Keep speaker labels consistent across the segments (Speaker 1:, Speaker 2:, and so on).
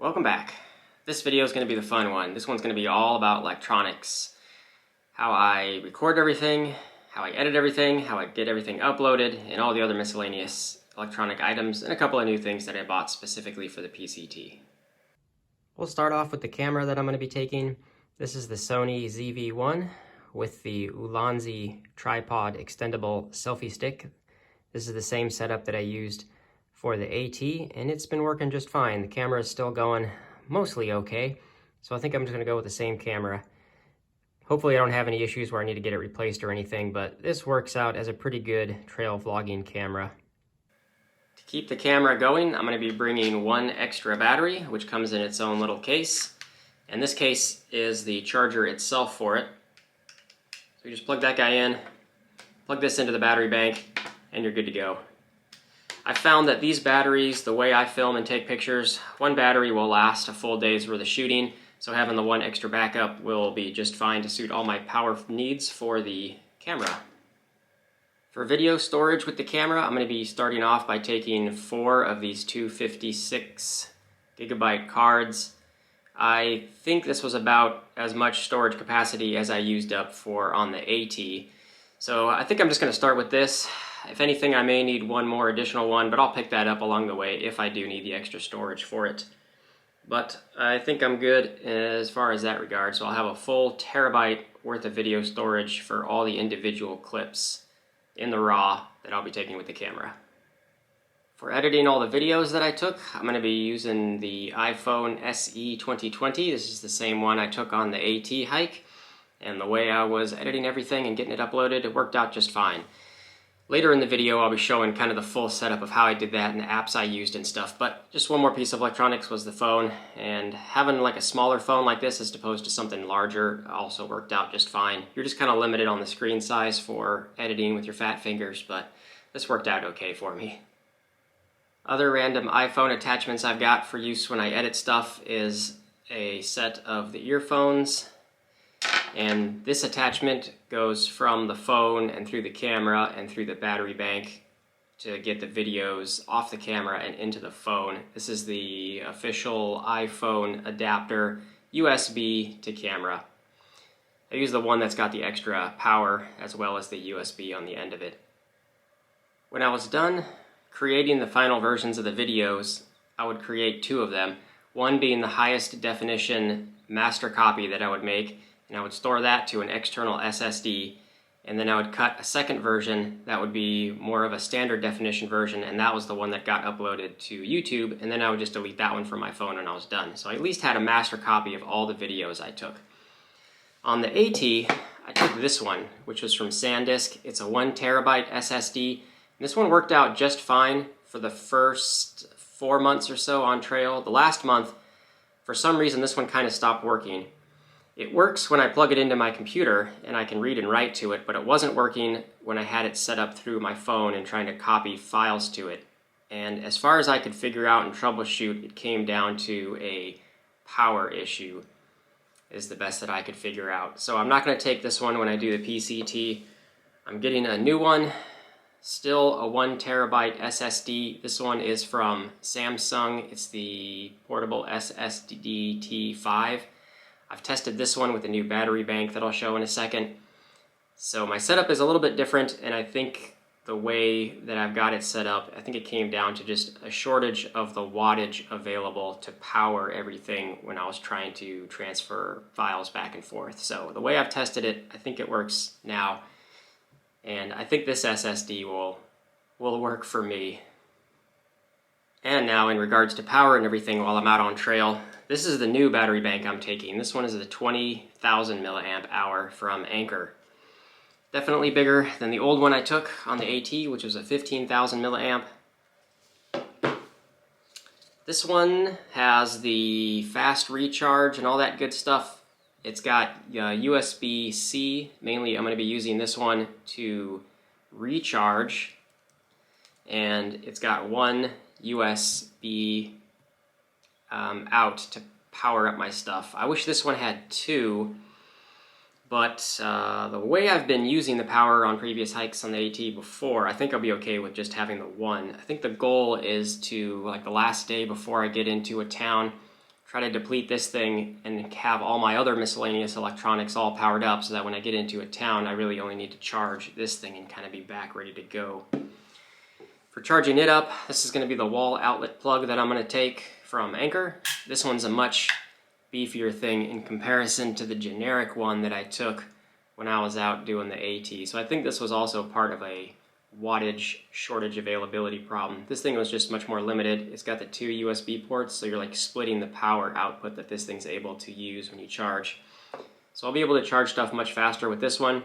Speaker 1: Welcome back. This video is going to be the fun one. This one's going to be all about electronics. How I record everything, how I edit everything, how I get everything uploaded, and all the other miscellaneous electronic items, and a couple of new things that I bought specifically for the PCT. We'll start off with the camera that I'm going to be taking. This is the Sony ZV-1 with the Ulanzi tripod extendable selfie stick. This is the same setup that I used for the AT, and it's been working just fine. The camera is still going mostly okay, so I think I'm just going to go with the same camera. Hopefully I don't have any issues where I need to get it replaced or anything, but this works out as a pretty good trail vlogging camera. To keep the camera going, I'm going to be bringing one extra battery, which comes in its own little case, and this case is the charger itself for it. So you just plug that guy in, plug this into the battery bank, and you're good to go. I found that these batteries, the way I film and take pictures, one battery will last a full day's worth of shooting, so having the one extra backup will be just fine to suit all my power needs for the camera. For video storage with the camera, I'm going to be starting off by taking 4 of these 256 gigabyte cards. I think this was about as much storage capacity as I used up for on the AT. So I think I'm just going to start with this. If anything, I may need one more additional one, but I'll pick that up along the way if I do need the extra storage for it. But I think I'm good as far as that regard, so I'll have a full terabyte worth of video storage for all the individual clips in the RAW that I'll be taking with the camera. For editing all the videos that I took, I'm going to be using the iPhone SE 2020. This is the same one I took on the AT hike, and the way I was editing everything and getting it uploaded, it worked out just fine. Later in the video, I'll be showing kind of the full setup of how I did that and the apps I used and stuff, but just one more piece of electronics was the phone, and having like a smaller phone like this as opposed to something larger also worked out just fine. You're just kind of limited on the screen size for editing with your fat fingers, but this worked out okay for me. Other random iPhone attachments I've got for use when I edit stuff is a set of the earphones, and this attachment goes from the phone and through the camera and through the battery bank to get the videos off the camera and into the phone. This is the official iPhone adapter, USB to camera. I use the one that's got the extra power as well as the USB on the end of it. When I was done creating the final versions of the videos, I would create 2 of them, one being the highest definition master copy that I would make, and I would store that to an external SSD, and then I would cut a second version that would be more of a standard definition version, and that was the one that got uploaded to YouTube, and then I would just delete that one from my phone when I was done. So I at least had a master copy of all the videos I took. On the AT, I took this one, which was from SanDisk. It's a 1 terabyte SSD. And this one worked out just fine for the first 4 months or so on trail. The last month, for some reason, this one kind of stopped working. It works when I plug it into my computer and I can read and write to it, but it wasn't working when I had it set up through my phone and trying to copy files to it. And as far as I could figure out and troubleshoot, it came down to a power issue is the best that I could figure out. So I'm not going to take this one when I do the PCT. I'm getting a new one, still a 1 terabyte SSD. This one is from Samsung. It's the portable SSD T5. I've tested this one with a new battery bank that I'll show in a second. So my setup is a little bit different, and I think the way that I've got it set up, I think it came down to just a shortage of the wattage available to power everything when I was trying to transfer files back and forth. So the way I've tested it, I think it works now, and I think this SSD will work for me. And now in regards to power and everything while I'm out on trail, this is the new battery bank I'm taking. This one is the 20,000 milliamp hour from Anker. Definitely bigger than the old one I took on the AT, which was a 15,000 milliamp. This one has the fast recharge and all that good stuff. It's got USB-C. Mainly I'm going to be using this one to recharge, and it's got one USB out to power up my stuff. I wish this one had 2, but the way I've been using the power on previous hikes on the AT before, I think I'll be okay with just having the one. I think the goal is to, like the last day before I get into a town, try to deplete this thing and have all my other miscellaneous electronics all powered up so that when I get into a town I really only need to charge this thing and kind of be back ready to go. For charging it up, this is going to be the wall outlet plug that I'm going to take from Anker. This one's a much beefier thing in comparison to the generic one that I took when I was out doing the AT. So I think this was also part of a wattage shortage availability problem. This thing was just much more limited. It's got the 2 USB ports, so you're like splitting the power output that this thing's able to use when you charge. So I'll be able to charge stuff much faster with this one.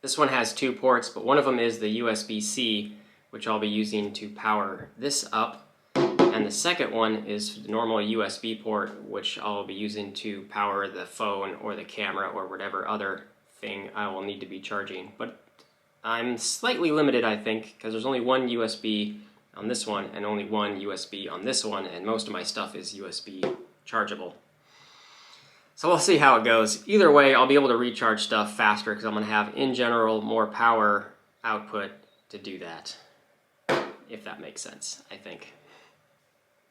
Speaker 1: This one has 2 ports, but one of them is the USB-C, which I'll be using to power this up. And the second one is the normal USB port, which I'll be using to power the phone or the camera or whatever other thing I will need to be charging. But I'm slightly limited, I think, because there's only one USB on this one and only one USB on this one, and most of my stuff is USB chargeable. So we'll see how it goes. Either way, I'll be able to recharge stuff faster because I'm going to have, in general, more power output to do that. If that makes sense, I think.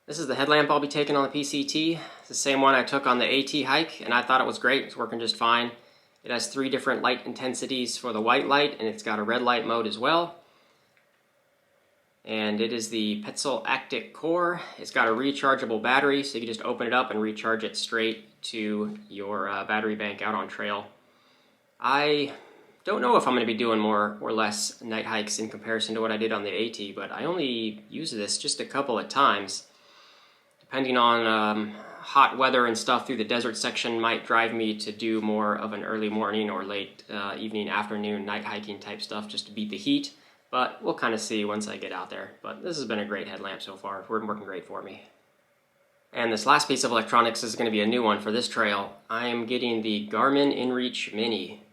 Speaker 1: This is the headlamp I'll be taking on the PCT. It's the same one I took on the AT hike, and I thought it was great. It's working just fine. It has 3 different light intensities for the white light, and it's got a red light mode as well. And it is the Petzl Actic Core. It's got a rechargeable battery, so you can just open it up and recharge it straight to your battery bank out on trail. I don't know if I'm going to be doing more or less night hikes in comparison to what I did on the AT, but I only used this just a couple of times. Depending on hot weather and stuff through the desert section might drive me to do more of an early morning or late evening, afternoon, night hiking type stuff just to beat the heat. But we'll kind of see once I get out there. But this has been a great headlamp so far. It's working great for me. And this last piece of electronics is going to be a new one for this trail. I am getting the Garmin InReach Mini.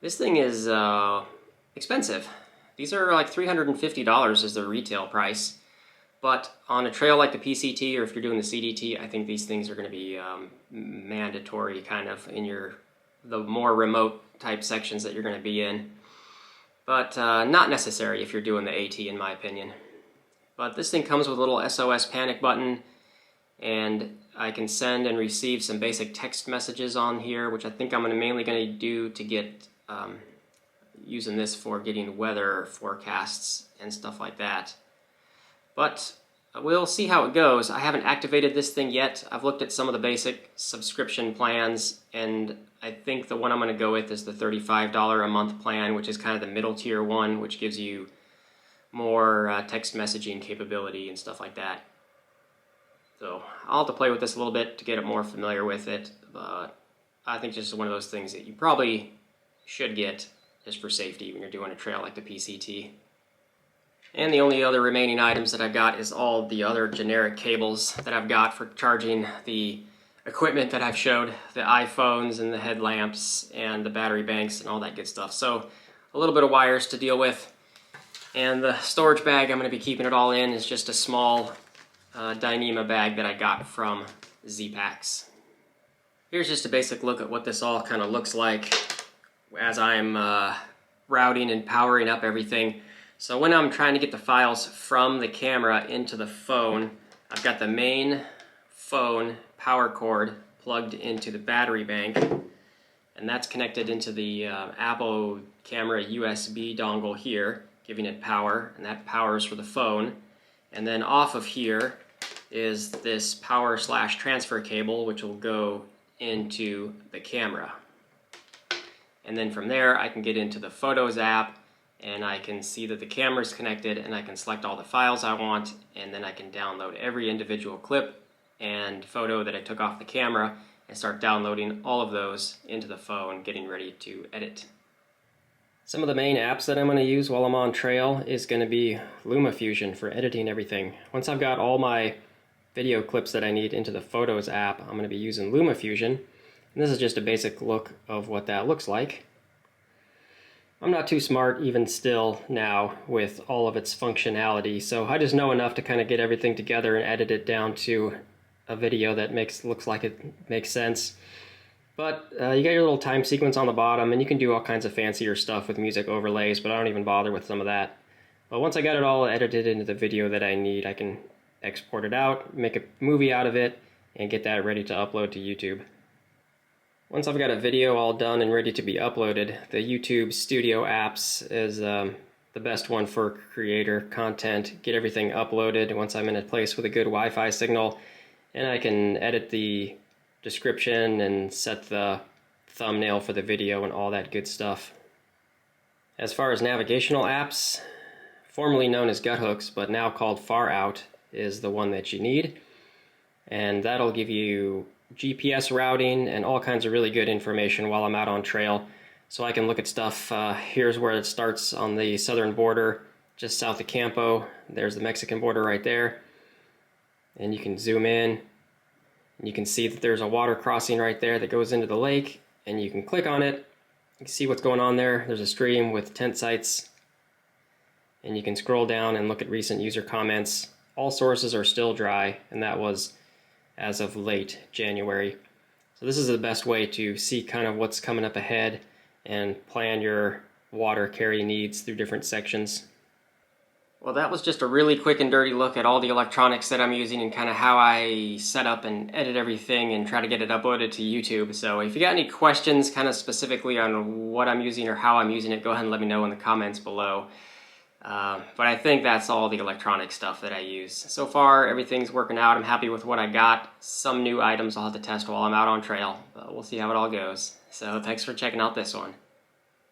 Speaker 1: This thing is expensive. These are like $350 is the retail price. But on a trail like the PCT, or if you're doing the CDT, I think these things are going to be mandatory kind of in the more remote type sections that you're going to be in. But not necessary if you're doing the AT, in my opinion. But this thing comes with a little SOS panic button, and I can send and receive some basic text messages on here, which I think I'm mainly going to do to get using this for getting weather forecasts and stuff like that. But we'll see how it goes. I haven't activated this thing yet. I've looked at some of the basic subscription plans, and I think the one I'm going to go with is the $35 a month plan, which is kind of the middle tier one, which gives you more text messaging capability and stuff like that. So I'll have to play with this a little bit to get it more familiar with it, but I think this is one of those things that you probably should get just for safety when you're doing a trail like the PCT. And the only other remaining items that I've got is all the other generic cables that I've got for charging the equipment that I've showed, the iPhones and the headlamps and the battery banks and all that good stuff. So a little bit of wires to deal with. And the storage bag I'm going to be keeping it all in is just a small Dyneema bag that I got from Z-Packs. Here's just a basic look at what this all kind of looks like as I'm routing and powering up everything. So when I'm trying to get the files from the camera into the phone, I've got the main phone power cord plugged into the battery bank, and that's connected into the Apple camera USB dongle here, giving it power, and that powers for the phone. And then off of here is this power/transfer cable, which will go into the camera. And then from there I can get into the Photos app, and I can see that the camera is connected, and I can select all the files I want, and then I can download every individual clip and photo that I took off the camera and start downloading all of those into the phone, getting ready to edit. Some of the main apps that I'm going to use while I'm on trail is going to be LumaFusion for editing everything. Once I've got all my video clips that I need into the Photos app, I'm going to be using LumaFusion. And this is just a basic look of what that looks like. I'm not too smart even still now with all of its functionality, so I just know enough to kind of get everything together and edit it down to a video that looks like it makes sense. But you got your little time sequence on the bottom, and you can do all kinds of fancier stuff with music overlays, but I don't even bother with some of that. But once I got it all edited into the video that I need, I can export it out, make a movie out of it, and get that ready to upload to YouTube. Once I've got a video all done and ready to be uploaded, the YouTube Studio apps is the best one for creator content. Get everything uploaded once I'm in a place with a good Wi-Fi signal, and I can edit the description and set the thumbnail for the video and all that good stuff. As far as navigational apps, formerly known as gut hooks but now called Far Out is the one that you need, and that'll give you GPS routing and all kinds of really good information while I'm out on trail. So I can look at stuff. Here's where it starts on the southern border, just south of Campo. There's the Mexican border right there. And you can zoom in, and you can see that there's a water crossing right there that goes into the lake, and you can click on it. You can see what's going on there. There's a stream with tent sites, and you can scroll down and look at recent user comments. All sources are still dry, and that was as of late January. So this is the best way to see kind of what's coming up ahead and plan your water carry needs through different sections. Well, that was just a really quick and dirty look at all the electronics that I'm using and kind of how I set up and edit everything and try to get it uploaded to YouTube. So if you got any questions kind of specifically on what I'm using or how I'm using it, go ahead and let me know in the comments below. But I think that's all the electronic stuff that I use. So far, everything's working out. I'm happy with what I got. Some new items I'll have to test while I'm out on trail, but we'll see how it all goes. So thanks for checking out this one.